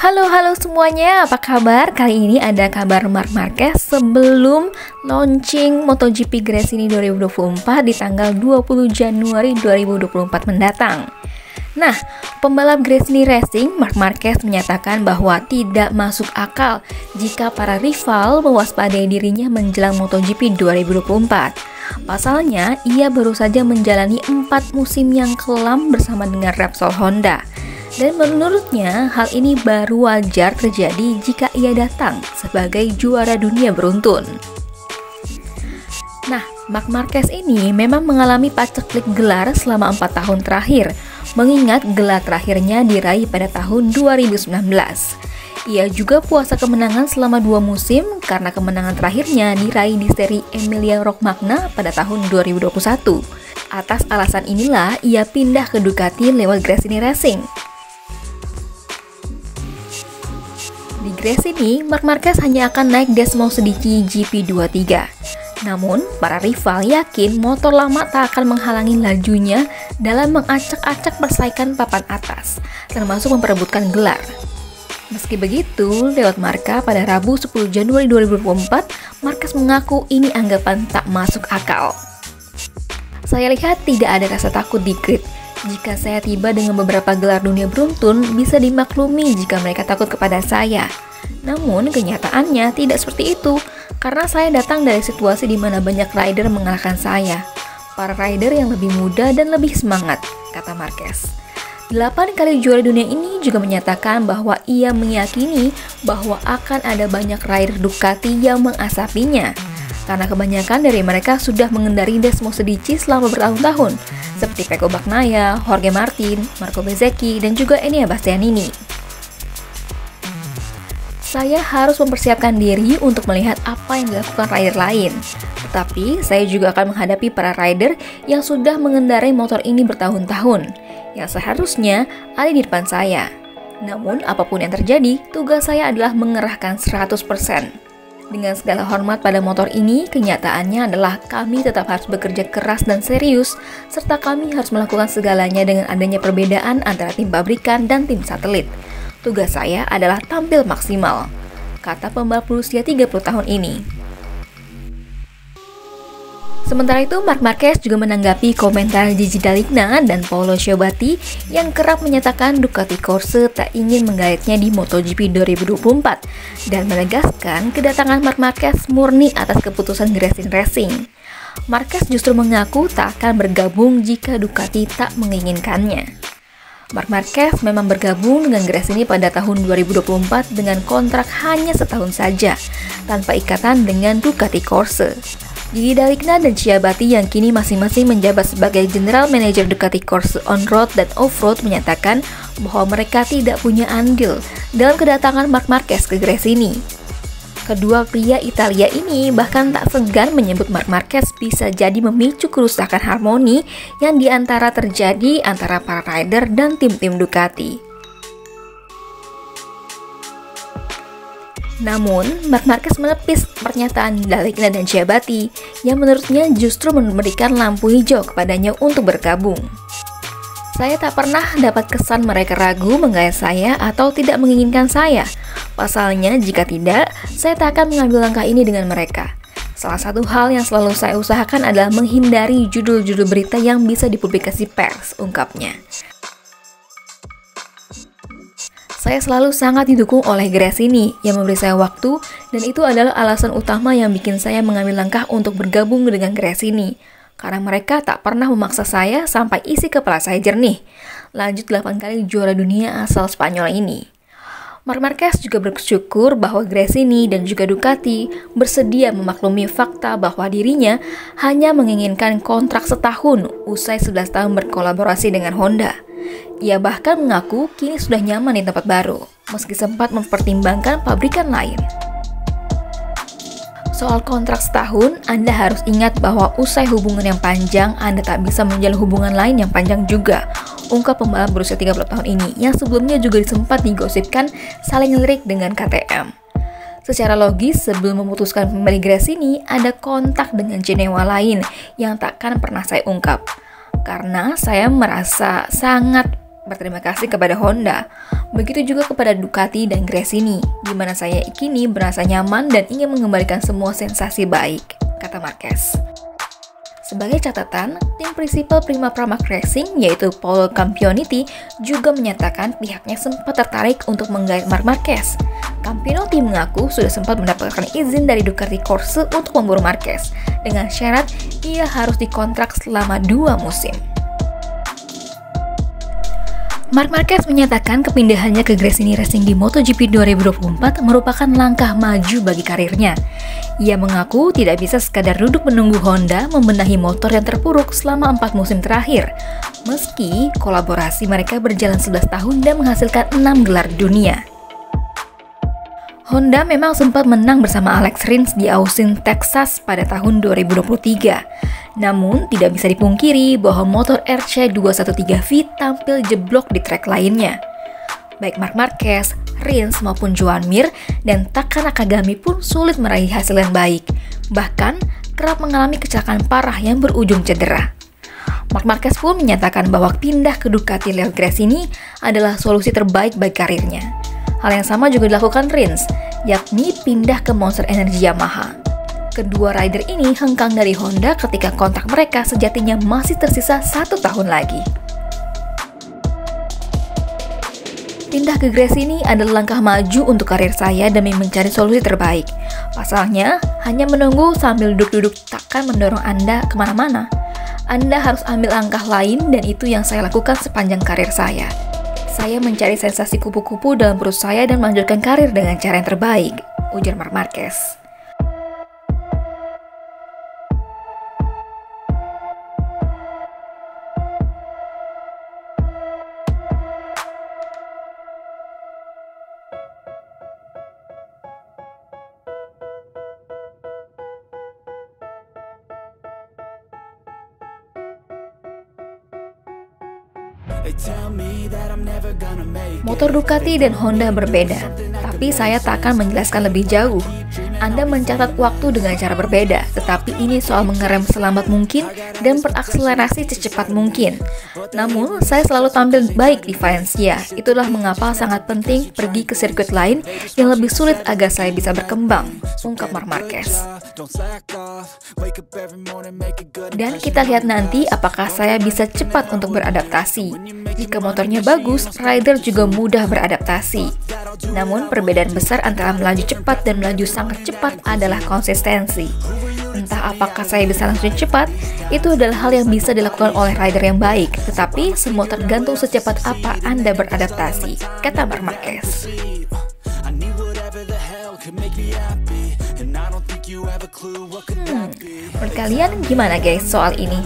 Halo semuanya, apa kabar? Kali ini ada kabar Marc Marquez sebelum launching MotoGP Gresini 2024 di tanggal 20 Januari 2024 mendatang. Nah, pembalap Gresini Racing, Marc Marquez menyatakan bahwa tidak masuk akal jika para rival mewaspadai dirinya menjelang MotoGP 2024. Pasalnya, ia baru saja menjalani 4 musim yang kelam bersama dengan Repsol Honda. Dan menurutnya, hal ini baru wajar terjadi jika ia datang sebagai juara dunia beruntun. Nah, Marc Marquez ini memang mengalami paceklik gelar selama 4 tahun terakhir, mengingat gelar terakhirnya diraih pada tahun 2019. Ia juga puasa kemenangan selama 2 musim karena kemenangan terakhirnya diraih di seri Emilia-Romagna pada tahun 2021. Atas alasan inilah ia pindah ke Ducati lewat Gresini Racing. Di Gresini, Marc Marquez hanya akan naik Desmo Sedici GP23. Namun, para rival yakin motor lama tak akan menghalangi lajunya dalam mengacak-acak persaingan papan atas, termasuk memperebutkan gelar. Meski begitu, lewat Marca pada Rabu 10 Januari 2024, Marquez mengaku ini anggapan tak masuk akal. Saya lihat tidak ada rasa takut di grid. Jika saya tiba dengan beberapa gelar dunia beruntun, bisa dimaklumi jika mereka takut kepada saya. Namun, kenyataannya tidak seperti itu, karena saya datang dari situasi di mana banyak rider mengalahkan saya. Para rider yang lebih muda dan lebih semangat, kata Marquez. 8 kali juara dunia ini juga menyatakan bahwa ia meyakini bahwa akan ada banyak rider Ducati yang mengasapinya. Karena kebanyakan dari mereka sudah mengendari Desmo Sedici selama bertahun-tahun, seperti Pecco Bagnaia, Jorge Martin, Marco Bezzecchi, dan juga Enea Bastianini. Saya harus mempersiapkan diri untuk melihat apa yang dilakukan rider lain. Tetapi, saya juga akan menghadapi para rider yang sudah mengendarai motor ini bertahun-tahun, yang seharusnya ada di depan saya. Namun, apapun yang terjadi, tugas saya adalah mengerahkan 100%. Dengan segala hormat pada motor ini, kenyataannya adalah kami tetap harus bekerja keras dan serius, serta kami harus melakukan segalanya dengan adanya perbedaan antara tim pabrikan dan tim satelit. Tugas saya adalah tampil maksimal, kata pembalap berusia 30 tahun ini. Sementara itu, Marc Marquez juga menanggapi komentar Gigi Dall'Igna dan Paolo Sciabatti yang kerap menyatakan Ducati Corse tak ingin menggaetnya di MotoGP 2024 dan menegaskan kedatangan Marc Marquez murni atas keputusan Gresini Racing. Marquez justru mengaku tak akan bergabung jika Ducati tak menginginkannya. Marc Marquez memang bergabung dengan Gresini pada tahun 2024 dengan kontrak hanya setahun saja, tanpa ikatan dengan Ducati Corse. Gigi Dall'Igna dan Sciabatti yang kini masing-masing menjabat sebagai General Manager Ducati Corse On-Road dan Off-Road menyatakan bahwa mereka tidak punya andil dalam kedatangan Marc Marquez ke Gresini. Kedua pria Italia ini bahkan tak segan menyebut Marc Marquez bisa jadi memicu kerusakan harmoni yang diantara terjadi antara para rider dan tim-tim Ducati. Namun, Marc Marquez menepis pernyataan Dall'Igna dan Sciabatti yang menurutnya justru memberikan lampu hijau kepadanya untuk bergabung. Saya tak pernah dapat kesan mereka ragu menggait saya atau tidak menginginkan saya. Pasalnya, jika tidak, saya tak akan mengambil langkah ini dengan mereka. Salah satu hal yang selalu saya usahakan adalah menghindari judul-judul berita yang bisa dipublikasi pers, ungkapnya. Saya selalu sangat didukung oleh Gresini yang memberi saya waktu, dan itu adalah alasan utama yang bikin saya mengambil langkah untuk bergabung dengan Gresini. Karena mereka tak pernah memaksa saya sampai isi kepala saya jernih. Lanjut 8 kali juara dunia asal Spanyol ini. Marc Marquez juga bersyukur bahwa Gresini dan juga Ducati bersedia memaklumi fakta bahwa dirinya hanya menginginkan kontrak setahun usai 11 tahun berkolaborasi dengan Honda. Ia bahkan mengaku kini sudah nyaman di tempat baru, meski sempat mempertimbangkan pabrikan lain. Soal kontrak setahun, Anda harus ingat bahwa usai hubungan yang panjang, Anda tak bisa menjalin hubungan lain yang panjang juga, ungkap pembalap berusia 30 tahun ini, yang sebelumnya juga sempat digosipkan saling lirik dengan KTM. Secara logis, sebelum memutuskan kembali Gresini, ada kontak dengan Genewa lain yang takkan pernah saya ungkap. Karena saya merasa sangat berterima kasih kepada Honda. Begitu juga kepada Ducati dan Gresini, di mana saya kini merasa nyaman dan ingin mengembalikan semua sensasi baik, kata Marquez. Sebagai catatan, tim prinsipal Prima Pramac Racing yaitu Paolo Campioniti juga menyatakan pihaknya sempat tertarik untuk menggait Marc Marquez. Campioniti mengaku sudah sempat mendapatkan izin dari Ducati Corse untuk memburu Marquez, dengan syarat ia harus dikontrak selama 2 musim. Marc Marquez menyatakan kepindahannya ke Gresini Racing di MotoGP 2024 merupakan langkah maju bagi karirnya. Ia mengaku tidak bisa sekadar duduk menunggu Honda membenahi motor yang terpuruk selama 4 musim terakhir, meski kolaborasi mereka berjalan 11 tahun dan menghasilkan 6 gelar dunia. Honda memang sempat menang bersama Alex Rins di Austin, Texas pada tahun 2023. Namun, tidak bisa dipungkiri bahwa motor RC213V tampil jeblok di trek lainnya. Baik Marc Marquez, Rins maupun Joan Mir dan Taka Nakagami pun sulit meraih hasil yang baik. Bahkan, kerap mengalami kecelakaan parah yang berujung cedera. Marc Marquez pun menyatakan bahwa pindah ke Ducati lewat Gresini adalah solusi terbaik bagi karirnya. Hal yang sama juga dilakukan Rins, yakni pindah ke Monster Energy Yamaha. Kedua rider ini hengkang dari Honda ketika kontrak mereka sejatinya masih tersisa 1 tahun lagi. Pindah ke Gresini adalah langkah maju untuk karir saya demi mencari solusi terbaik. Pasalnya, hanya menunggu sambil duduk-duduk takkan mendorong Anda kemana-mana. Anda harus ambil langkah lain dan itu yang saya lakukan sepanjang karir saya. Saya mencari sensasi kupu-kupu dalam perut saya dan melanjutkan karir dengan cara yang terbaik, ujar Marc Marquez. Motor Ducati dan Honda berbeda, tapi saya tak akan menjelaskan lebih jauh. Anda mencatat waktu dengan cara berbeda, tetapi ini soal mengerem selambat mungkin dan berakselerasi secepat mungkin. Namun, saya selalu tampil baik di Valencia. Itulah mengapa sangat penting pergi ke sirkuit lain yang lebih sulit agar saya bisa berkembang, ungkap Marc Marquez. Dan kita lihat nanti apakah saya bisa cepat untuk beradaptasi. Jika motornya bagus, rider juga mudah beradaptasi. Namun, perbedaan besar antara melaju cepat dan melaju sangat cepat adalah konsistensi. Entah apakah saya bisa langsung cepat, itu adalah hal yang bisa dilakukan oleh rider yang baik, tetapi semua tergantung secepat apa Anda beradaptasi, kata Marc Marquez. Menurut kalian gimana guys soal ini?